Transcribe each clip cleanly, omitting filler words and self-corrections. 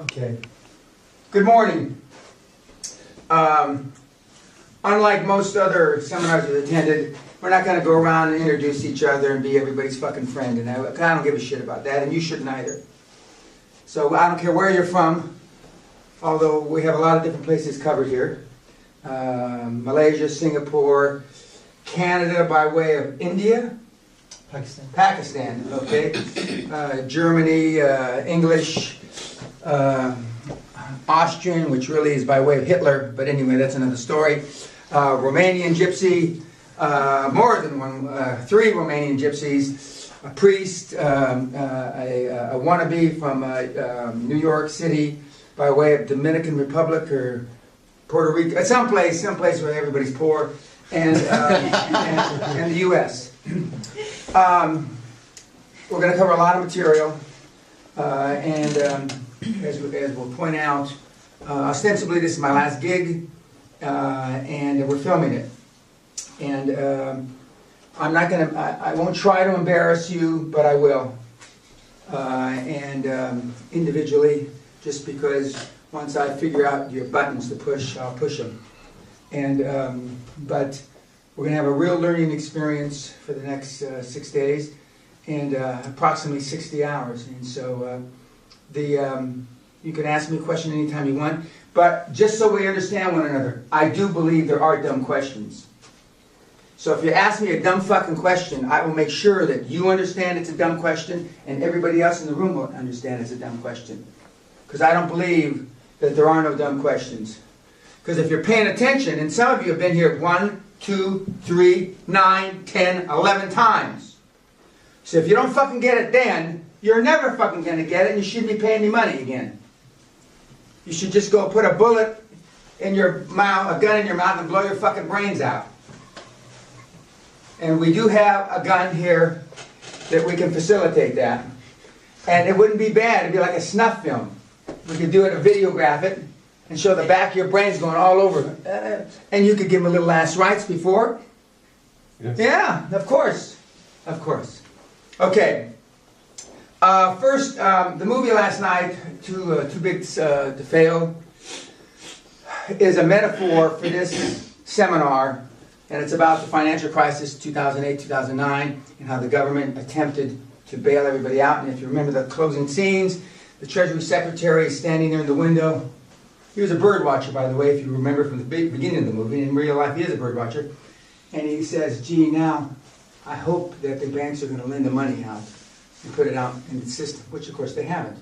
Okay. Good morning. Unlike most other seminars we've attended, we're not going to go around and introduce each other and be everybody's fucking friend. And I don't give a shit about that, and you shouldn't either. So I don't care where you're from, although we have a lot of different places covered here. Malaysia, Singapore, Canada by way of India. Pakistan, okay. Germany, English, Austrian, which really is by way of Hitler, but anyway, that's another story. Romanian gypsy, more than one, 3 Romanian gypsies, a priest, a wannabe from New York City by way of Dominican Republic or Puerto Rico, someplace where everybody's poor, and the U.S. We're going to cover a lot of material, and as we'll point out, ostensibly this is my last gig, and we're filming it. And I'm not going to, I won't try to embarrass you, but I will. And individually, just because once I figure out your buttons to push, I'll push them. And, but we're going to have a real learning experience for the next 6 days and approximately 60 hours. And so you can ask me a question anytime you want. But just so we understand one another, I do believe there are dumb questions. So if you ask me a dumb fucking question, I will make sure that you understand it's a dumb question and everybody else in the room will understand it's a dumb question. Because I don't believe that there are no dumb questions. Because if you're paying attention, and some of you have been here 1, 2, 3, 9, 10, 11 times. So if you don't fucking get it then, you're never fucking going to get it and you shouldn't be paying me money again. You should just go put a bullet in your mouth, a gun in your mouth and blow your fucking brains out. And we do have a gun here that we can facilitate that. And it wouldn't be bad, it'd be like a snuff film. We could do it and videograph it and show the back of your brains going all over. And you could give them a little last rites before. Yes. Yeah, of course. Of course. Okay. First, the movie last night, Too Big to Fail, is a metaphor for this seminar, and it's about the financial crisis 2008-2009 and how the government attempted to bail everybody out. And if you remember the closing scenes, the Treasury Secretary is standing there in the window. He was a bird watcher, by the way, if you remember from the beginning of the movie. In real life, he is a bird watcher. And he says, gee, now, I hope that the banks are going to lend the money out and put it out in the system, which of course they haven't.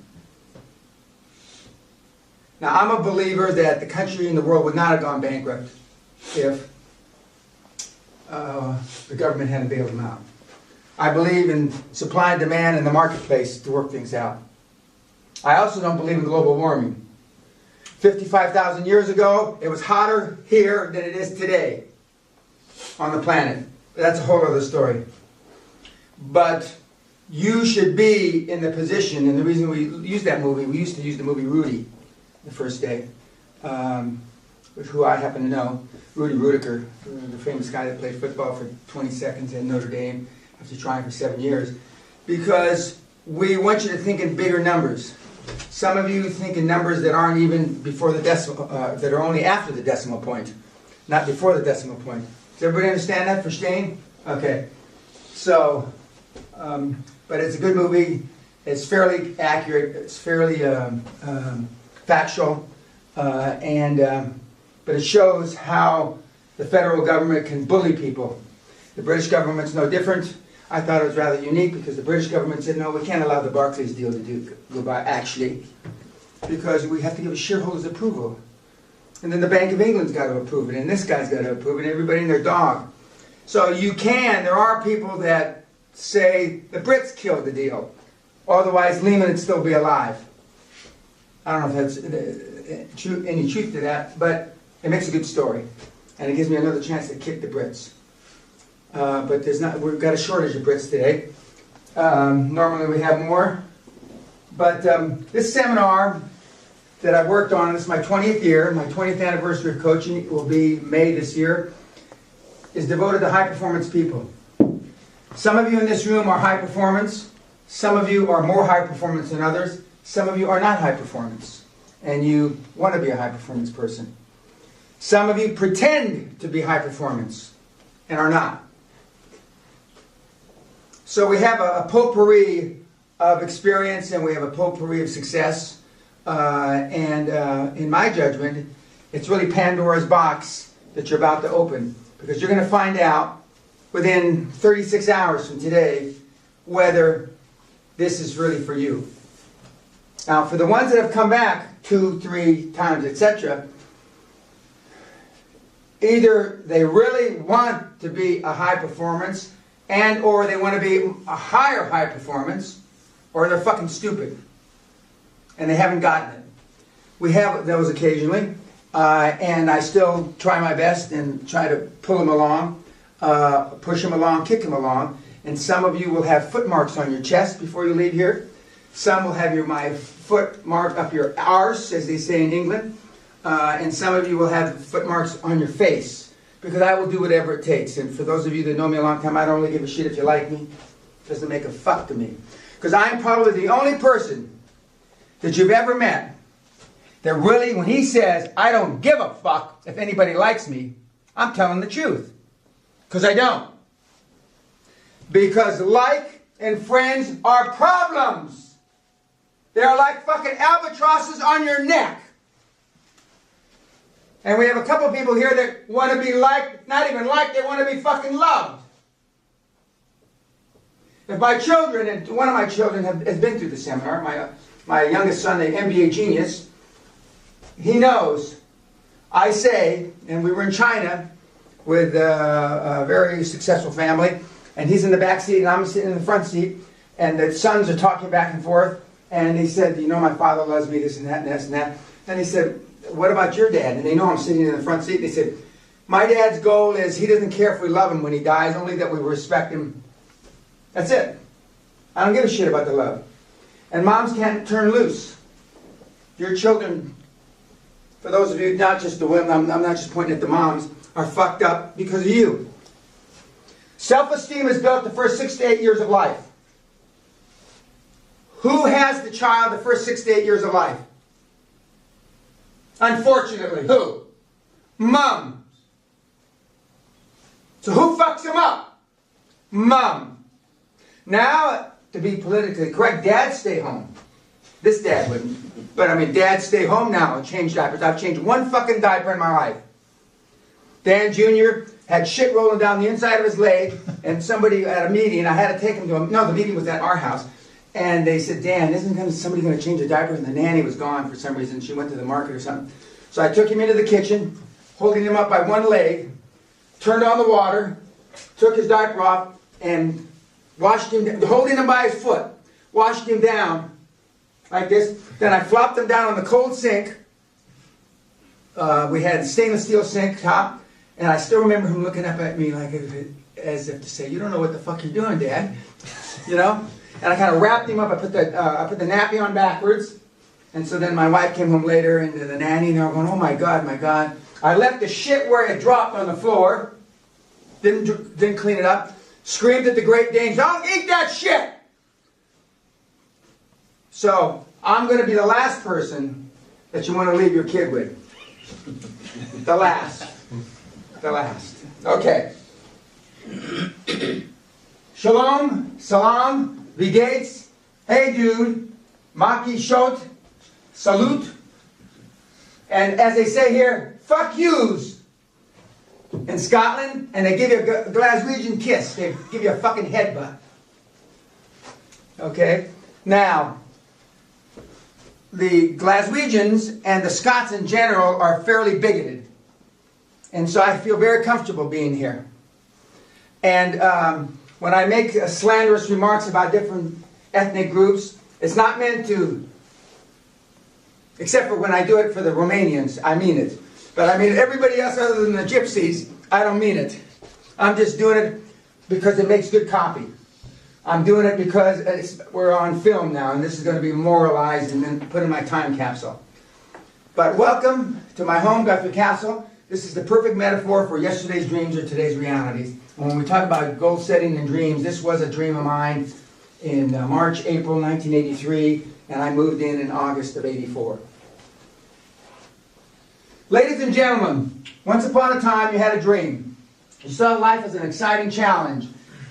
Now I'm a believer that the country and the world would not have gone bankrupt if the government hadn't bailed them out. I believe in supply and demand in the marketplace to work things out. I also don't believe in global warming. 55,000 years ago, it was hotter here than it is today on the planet. That's a whole other story. But you should be in the position, and the reason we use that movie, we used to use the movie Rudy the first day, who I happen to know, Rudy Rudiger, the famous guy that played football for 20 seconds at Notre Dame after trying for 7 years, because we want you to think in bigger numbers. Some of you think in numbers that aren't even before the decimal, that are only after the decimal point, not before the decimal point. Does everybody understand that, verstehen? Okay. So, but it's a good movie. It's fairly accurate. It's fairly factual, but it shows how the federal government can bully people. The British government's no different. I thought it was rather unique because the British government said, no, we can't allow the Barclays deal to go by, actually, because we have to give a shareholders approval. And then the Bank of England's got to approve it, and this guy's got to approve it, and everybody and their dog. So there are people that say the Brits killed the deal. Otherwise, Lehman would still be alive. I don't know if that's any truth to that, but it makes a good story. And it gives me another chance to kick the Brits. But we've got a shortage of Brits today. Normally we have more. But this seminar that I've worked on, this is my 20th year, my 20th anniversary of coaching, will be May this year, is devoted to high performance people. Some of you in this room are high performance. Some of you are more high performance than others. Some of you are not high performance. and you want to be a high-performance person. Some of you pretend to be high-performance and are not. So we have a potpourri of experience and we have a potpourri of success. In my judgment, it's really Pandora's box that you're about to open, because you're going to find out within 36 hours from today whether this is really for you. Now, for the ones that have come back 2, 3 times, etc., either they really want to be a high performance and or they want to be a higher high performance, or they're fucking stupid and they haven't gotten it. We have those occasionally, and I still try my best and try to pull them along, push them along, kick them along. And some of you will have foot marks on your chest before you leave here. Some will have my foot mark up your arse, as they say in England. And some of you will have foot marks on your face, because I will do whatever it takes. And for those of you that know me a long time, I don't really give a shit if you like me. It doesn't make a fuck to me. Because I'm probably the only person that you've ever met that really, when he says, I don't give a fuck if anybody likes me, I'm telling the truth. Because I don't. Because like and friends are problems. They're like fucking albatrosses on your neck. And we have a couple people here that want to be liked, not even liked, they want to be fucking loved. If my children, and one of my children has been through the seminar, my youngest son, the MBA genius, he knows. I say, and we were in China with a very successful family, and he's in the back seat and I'm sitting in the front seat, and the sons are talking back and forth, and he said, you know, my father loves me, this and that and this and that. And he said, what about your dad? And they know I'm sitting in the front seat, and he said, my dad's goal is he doesn't care if we love him when he dies, only that we respect him. That's it. I don't give a shit about the love. And moms can't turn loose. Your children, for those of you, not just the women, I'm not just pointing at the moms, are fucked up because of you. Self-esteem is built the first 6 to 8 years of life. Who has the child the first 6 to 8 years of life? Unfortunately, who? Mom. So who fucks him up? Mom. Now, to be politically correct, dads stay home. This dad wouldn't. But I mean, dads stay home now and change diapers. I've changed one fucking diaper in my life. Dan Jr. had shit rolling down the inside of his leg, and somebody at a meeting, I had to take him to no, the meeting was at our house, and they said, Dan, isn't somebody going to change a diaper? And the nanny was gone for some reason. She went to the market or something. So I took him into the kitchen, holding him up by one leg, turned on the water, took his diaper off, and washed him, holding him by his foot, washed him down like this. Then I flopped him down on the cold sink. We had a stainless steel sink top, and I still remember him looking up at me like as if to say, you don't know what the fuck you're doing, Dad. You know? And I kind of wrapped him up. I put the nappy on backwards. And so then my wife came home later, and the nanny, and they were going, oh my God, my God. I left the shit where it dropped on the floor. Didn't clean it up. Screamed at the Great Danes, don't eat that shit! So, I'm going to be the last person that you want to leave your kid with. The last. The last. Okay. Shalom, salam, wie geht's? Hey dude, maki shot, salute. And as they say here, fuck yous. In Scotland, and they give you a Glaswegian kiss. They give you a fucking headbutt. Okay? Now, the Glaswegians and the Scots in general are fairly bigoted. And so I feel very comfortable being here. And when I make slanderous remarks about different ethnic groups, it's not meant to, except for when I do it for the Romanians, I mean it. But I mean everybody else other than the gypsies, I don't mean it. I'm just doing it because it makes good copy. I'm doing it because we're on film now, and this is going to be memorialized and then put in my time capsule. But welcome to my home, Guthrie Castle. This is the perfect metaphor for yesterday's dreams or today's realities. When we talk about goal setting and dreams, this was a dream of mine in March, April 1983, and I moved in August of '84. Ladies and gentlemen, once upon a time you had a dream. You saw life as an exciting challenge,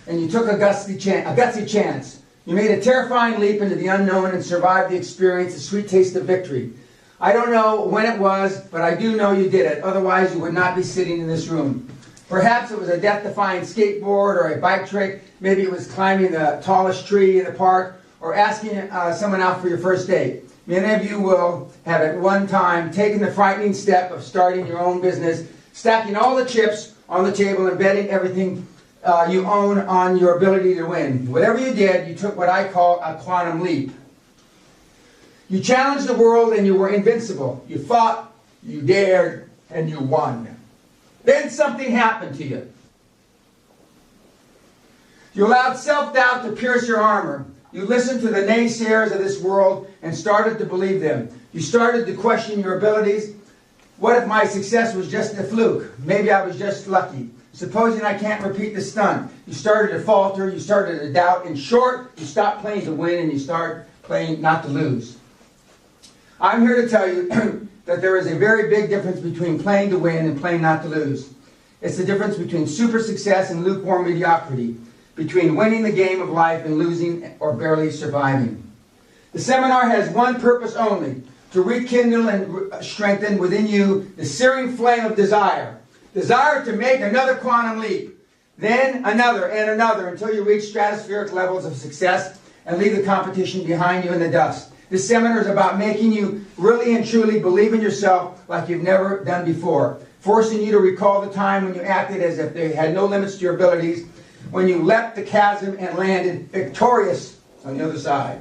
and you took a gutsy chance. You made a terrifying leap into the unknown and survived the experience, the sweet taste of victory. I don't know when it was, but I do know you did it. Otherwise, you would not be sitting in this room. Perhaps it was a death-defying skateboard or a bike trick. Maybe it was climbing the tallest tree in the park or asking someone out for your first date. Many of you will have at one time taken the frightening step of starting your own business, stacking all the chips on the table and betting everything you own on your ability to win. Whatever you did, you took what I call a quantum leap. You challenged the world and you were invincible. You fought, you dared, and you won. Then something happened to you. You allowed self-doubt to pierce your armor. You listened to the naysayers of this world and started to believe them. You started to question your abilities. What if my success was just a fluke? Maybe I was just lucky. Supposing I can't repeat the stunt. You started to falter. You started to doubt. In short, you stopped playing to win and you started playing not to lose. I'm here to tell you that there is a very big difference between playing to win and playing not to lose. It's the difference between super success and lukewarm mediocrity, between winning the game of life and losing or barely surviving. The seminar has one purpose only, to rekindle and strengthen within you the searing flame of desire. Desire to make another quantum leap, then another and another until you reach stratospheric levels of success and leave the competition behind you in the dust. This seminar is about making you really and truly believe in yourself like you've never done before, forcing you to recall the time when you acted as if they had no limits to your abilities, when you leapt the chasm and landed victorious on the other side.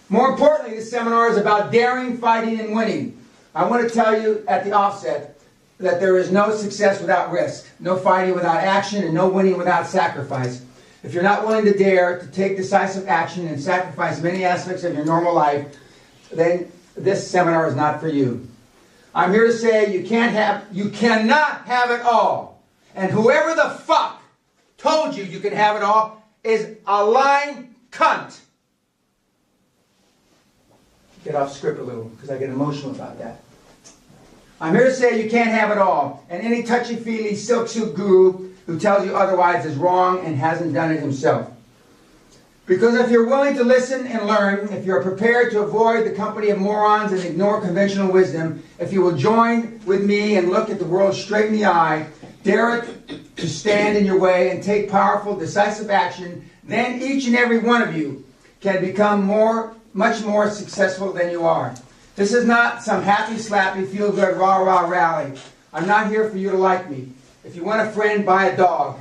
More importantly, this seminar is about daring, fighting, and winning. I want to tell you at the offset that there is no success without risk, no fighting without action, and no winning without sacrifice. If you're not willing to dare to take decisive action and sacrifice many aspects of your normal life, then this seminar is not for you. I'm here to say you cannot have it all. And whoever the fuck told you you can have it all is a lying cunt. Get off script a little because I get emotional about that. I'm here to say you can't have it all. And any touchy-feely silk suit guru who tells you otherwise is wrong and hasn't done it himself. Because if you're willing to listen and learn, if you're prepared to avoid the company of morons and ignore conventional wisdom, if you will join with me and look at the world straight in the eye, dare it to stand in your way and take powerful, decisive action, then each and every one of you can become much more successful than you are. This is not some happy, slappy, feel-good, rah-rah rally. I'm not here for you to like me. If you want a friend, buy a dog.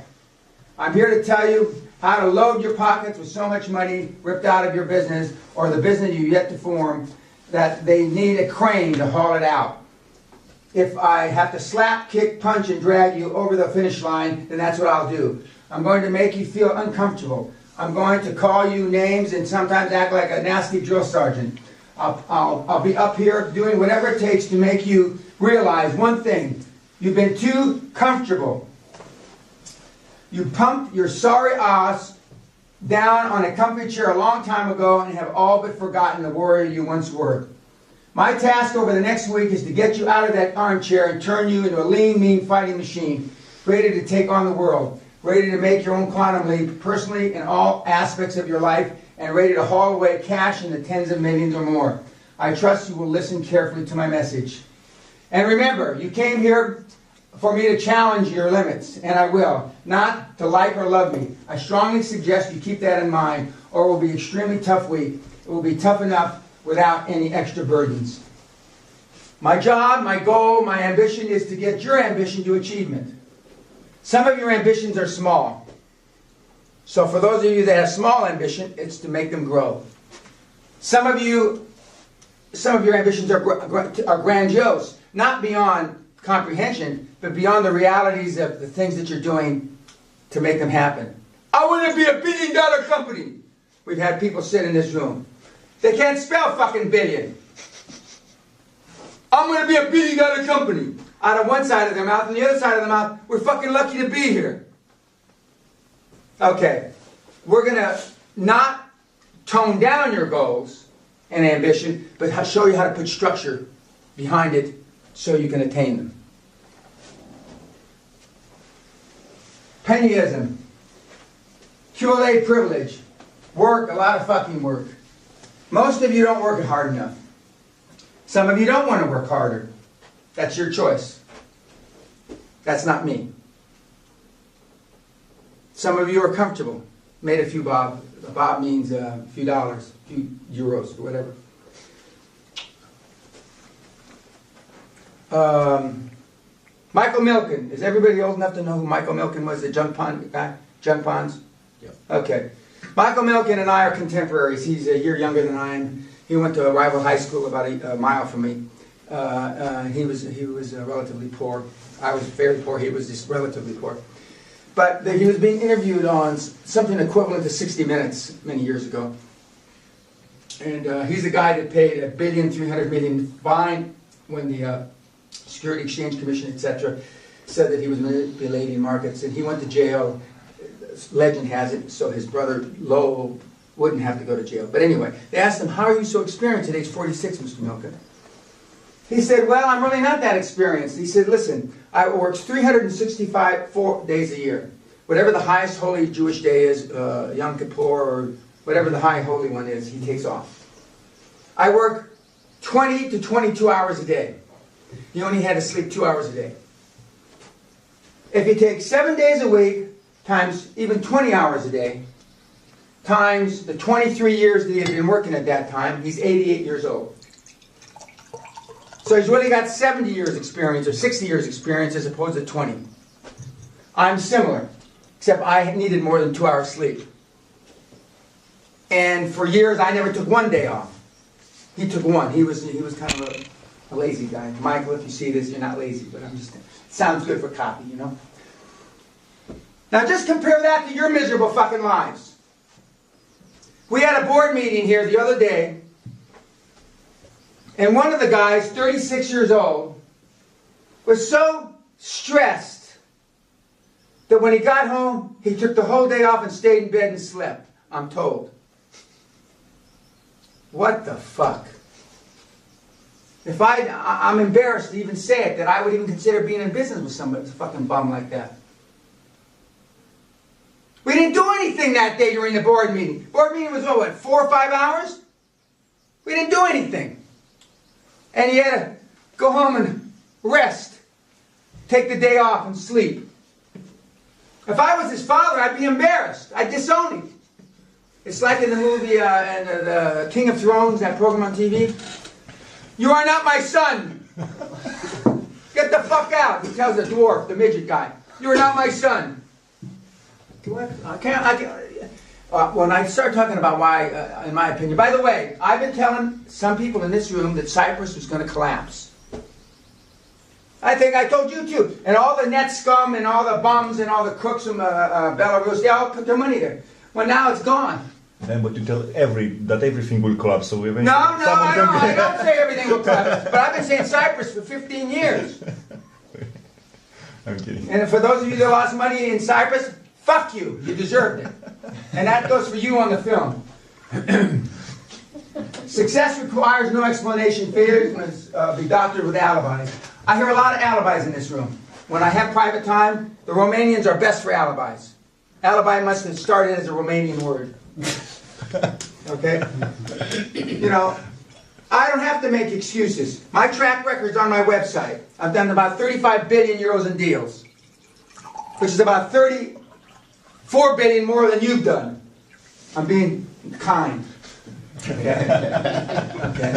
I'm here to tell you how to load your pockets with so much money ripped out of your business or the business you've yet to form that they need a crane to haul it out. If I have to slap, kick, punch, and drag you over the finish line, then that's what I'll do. I'm going to make you feel uncomfortable. I'm going to call you names and sometimes act like a nasty drill sergeant. I'll be up here doing whatever it takes to make you realize one thing. You've been too comfortable. You pumped your sorry ass down on a comfy chair a long time ago and have all but forgotten the warrior you once were. My task over the next week is to get you out of that armchair and turn you into a lean, mean fighting machine, ready to take on the world, ready to make your own quantum leap personally in all aspects of your life, and ready to haul away cash in the tens of millions or more. I trust you will listen carefully to my message. And remember, you came here for me to challenge your limits, and I will, not to like or love me. I strongly suggest you keep that in mind, or it will be an extremely tough week. It will be tough enough without any extra burdens. My job, my goal, my ambition is to get your ambition to achievement. Some of your ambitions are small. So for those of you that have small ambition, it's to make them grow. Some of your ambitions are grandiose, not beyond comprehension, but beyond the realities of the things that you're doing to make them happen. I want to be $1 billion company. We've had people sit in this room. They can't spell fucking billion. I'm going to be $1 billion company. Out of one side of their mouth and the other side of their mouth, we're fucking lucky to be here. Okay, we're going to not tone down your goals and ambition, but show you how to put structure behind it so you can attain them. Peñaism. QLA privilege. Work, a lot of fucking work. Most of you don't work hard enough. Some of you don't want to work harder. That's your choice. That's not me. Some of you are comfortable. Made a few bob. A bob means a few dollars, a few euros, or whatever. Michael Milken. Is everybody old enough to know who Michael Milken was, the junk pond guy? Junk ponds? Yep. Okay. Michael Milken and I are contemporaries. He's a year younger than I am. He went to a rival high school about a mile from me. He was relatively poor. I was very poor. He was just relatively poor. But he was being interviewed on something equivalent to 60 Minutes many years ago. And he's the guy that paid $1.3 billion fine when the Security Exchange Commission, etc., said that he was manipulating markets. And he went to jail. Legend has it, so his brother Lowell wouldn't have to go to jail. But anyway, they asked him, how are you so experienced at age 46, Mr. Milken? He said, well, I'm really not that experienced. He said, listen, I work 365 days a year. Whatever the highest holy Jewish day is, Yom Kippur, or whatever the high holy one is, he takes off. I work 20 to 22 hours a day. You only had to sleep 2 hours a day. If you take 7 days a week, times even 20 hours a day, times the 23 years that he had been working at that time, he's 88 years old. So he's really got 70 years experience, or 60 years experience, as opposed to 20. I'm similar, except I needed more than 2 hours sleep. And for years, I never took one day off. He took one. He was kind of a lazy guy. Michael, if you see this, you're not lazy, but I'm just, it sounds good for copy, you know? Now just compare that to your miserable fucking lives. We had a board meeting here the other day, and one of the guys, 36 years old, was so stressed that when he got home, he took the whole day off and stayed in bed and slept, I'm told. What the fuck? If I'm embarrassed to even say it, that I would even consider being in business with somebody who's a fucking bum like that. We didn't do anything that day during the board meeting. Board meeting was, what, 4 or 5 hours? We didn't do anything. And he had to go home and rest. Take the day off and sleep. If I was his father, I'd be embarrassed. I'd disown him. It's like in the movie the King of Thrones, that program on TV. You are not my son. Get the fuck out, he tells the dwarf, the midget guy. You are not my son. What? When I start talking about why, in my opinion, by the way, I've been telling some people in this room that Cyprus was going to collapse. I think I told you too. And all the net scum and all the bums and all the crooks from Belarus, they all put their money there. Well, now it's gone. Then but you tell that everything will collapse, so eventually I don't say everything will collapse. But I've been saying Cyprus for 15 years. I'm kidding. And for those of you that lost money in Cyprus, fuck you. You deserved it. And that goes for you on the film. Success requires no explanation. Failure must be doctored with alibis. I hear a lot of alibis in this room. When I have private time, the Romanians are best for alibis. Alibi must have started as a Romanian word. Okay? You know, I don't have to make excuses. My track record's on my website. I've done about 35 billion euros in deals, which is about 34 billion more than you've done. I'm being kind. Okay. Okay.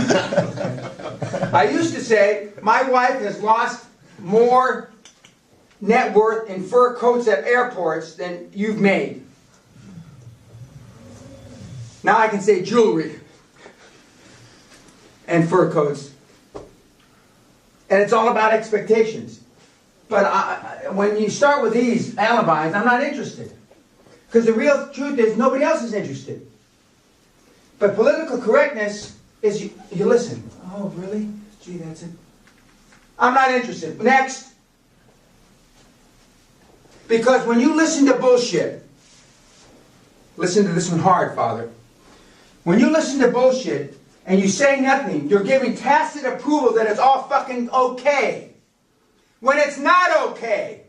I used to say, my wife has lost more net worth in fur coats at airports than you've made. Now I can say jewelry and fur coats. And it's all about expectations. But when you start with these alibis, I'm not interested. Because the real truth is nobody else is interested. But political correctness is you listen. Oh, really? Gee, that's it. I'm not interested. Next. Because when you listen to bullshit, listen to this one hard, Father. When you listen to bullshit, and you say nothing, you're giving tacit approval that it's all fucking okay. When it's not okay.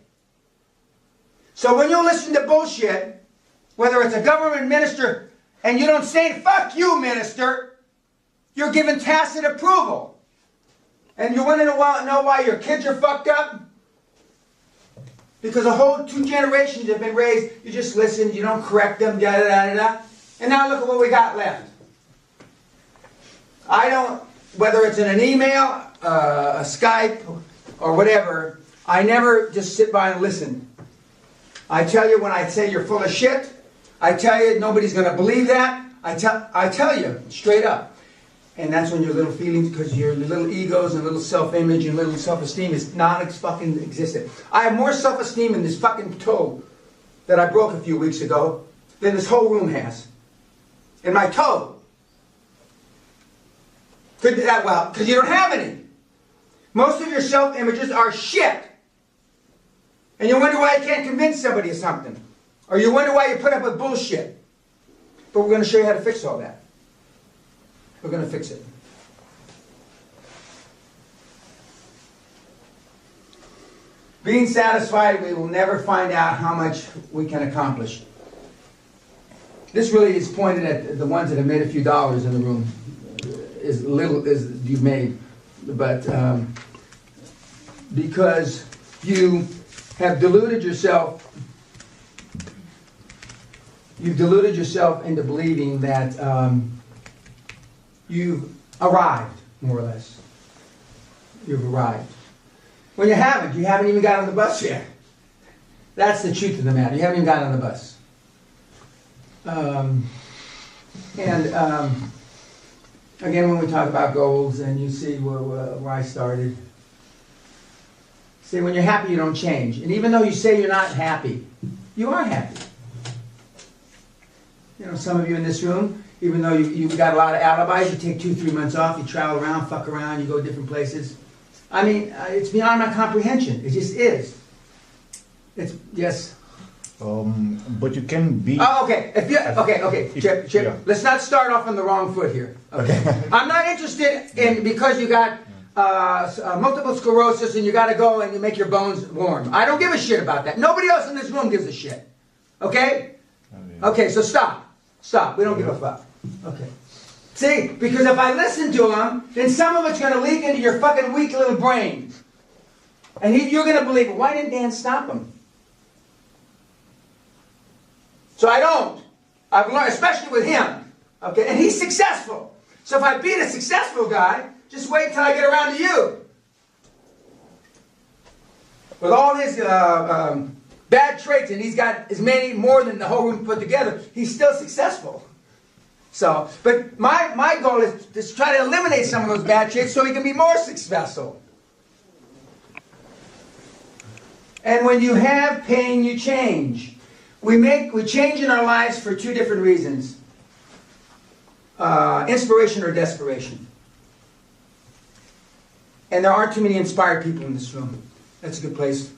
So when you listen to bullshit, whether it's a government minister, and you don't say, fuck you, minister, you're giving tacit approval. And you want to know why your kids are fucked up? Because a whole 2 generations have been raised, you just listen, you don't correct them, da da da da. And now look at what we got left. I don't, whether it's in an email, a Skype, or whatever, I never just sit by and listen. I tell you when I say you're full of shit. I tell you nobody's going to believe that. I tell you straight up. And that's when your little feelings, because your little egos and little self-image and little self-esteem is fucking existent. I have more self-esteem in this fucking toe that I broke a few weeks ago than this whole room has. In my toe. Because you don't have any. Most of your self-images are shit. And you wonder why you can't convince somebody of something. Or you wonder why you put up with bullshit. But we're going to show you how to fix all that. We're going to fix it. Being satisfied, we will never find out how much we can accomplish. This really is pointed at the ones that have made a few dollars in the room. As little as you've made. But because you have deluded yourself. You've deluded yourself into believing that you've arrived, more or less. You've arrived. When you haven't even got on the bus yet. That's the truth of the matter. You haven't even got on the bus. Again, when we talk about goals, and you see where I started. See, when you're happy, you don't change. And even though you say you're not happy, you are happy. You know, some of you in this room, even though you've got a lot of alibis, you take 2-3 months off, you travel around, fuck around, you go different places. I mean, it's beyond my comprehension. It just is. It's, yes. But you can be... Oh, okay. Chip. Yeah. Let's not start off on the wrong foot here. Okay. I'm not interested in, because you got multiple sclerosis and you got to go and you make your bones warm. I don't give a shit about that. Nobody else in this room gives a shit. Okay? Okay, so stop. Stop. We don't give a fuck. Okay. See, because if I listen to them, then some of it's going to leak into your fucking weak little brain. And you're going to believe, why didn't Dan stop him? So I don't. I've learned, especially with him. Okay, and he's successful. So if I beat a successful guy, just wait till I get around to you. With all his bad traits, and he's got as many more than the whole room put together, he's still successful. So, but my goal is to try to eliminate some of those bad traits so he can be more successful. And when you have pain, you change. We change in our lives for 2 different reasons. Inspiration or desperation. And there aren't too many inspired people in this room. That's a good place